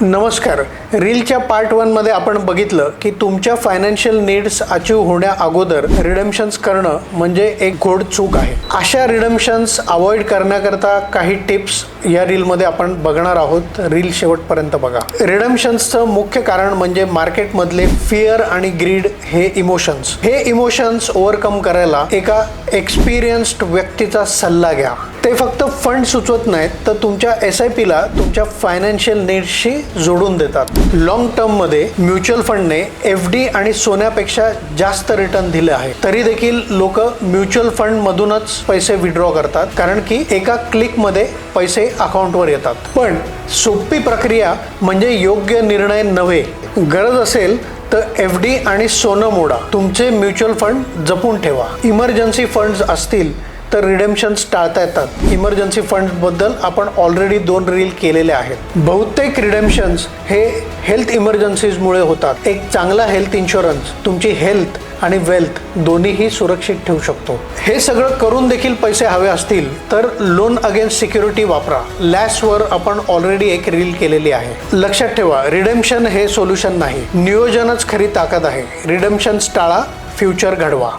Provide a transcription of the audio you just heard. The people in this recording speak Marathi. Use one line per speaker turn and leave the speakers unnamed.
नमस्कार. रीलच्या पार्ट 1 मध्ये आपण बघितलं की तुमच्या फायनान्शियल नीड्स अचीव होण्या अगोदर रिडम्पशन्स करणं म्हणजे एक घोड चूक आहे. अशा रिडम्पशन्स अवॉइड करण्याकरता काही टिप्स या रील मध्ये आपण बघणार आहोत. रील शेवटपर्यंत बघा. रिडम्पशन्सचं मुख्य कारण म्हणजे मार्केट मधले फिअर आणि ग्रीड हे इमोशन्स. हे इमोशन्स ओव्हरकम करायला एका एक्सपिरियन्स्ड व्यक्तीचा सल्ला घ्या. ते फक्त फंड सुचवत नाहीत तर तुमच्या SIP ला तुमच्या फायनान्शियल नीड्सशी जोडून देतात. लॉंग टर्म मध्ये म्युच्युअल फंडने FD आणि सोन्यापेक्षा जास्त रिटर्न दिले आहे. तरी देखील लोक म्युच्युअल फंड मधूनच पैसे विड्रॉ करतात कारण की एका क्लिक मध्ये पैसे अकाउंटवर येतात. पण सोपी प्रक्रिया म्हणजे योग्य निर्णय नव्हे. गरज असेल तर FD आणि सोनं मोडा. तुमचे म्युच्युअल फंड जपून ठेवा. इमर्जन्सी फंड्स असतील तर रिडेम्पशन्स टाळता येतात. इमर्जन्सी फंड बद्दल आपण ऑलरेडी 2 रील केलेले आहेत. बहुतेक रिडेम्पशन्स हे हेल्थ इमर्जन्सीजमुळे होतात. एक चांगला हेल्थ इन्शुरन्स तुमची हेल्थ आणि वेल्थ दोन्हीही सुरक्षित ठेवू शकतो. हे सगळं करून देखील पैसे हवे असतील तर लोन अगेन्स्ट सिक्युरिटी वापरा. लॅसवर आपण ऑलरेडी एक रील केलेली आहे. लक्षात ठेवा, रिडेम्पशन हे सोल्युशन नाही, नियोजनच खरी ताकद आहे. रिडेम्पशन्स टाळा, फ्युचर घडवा.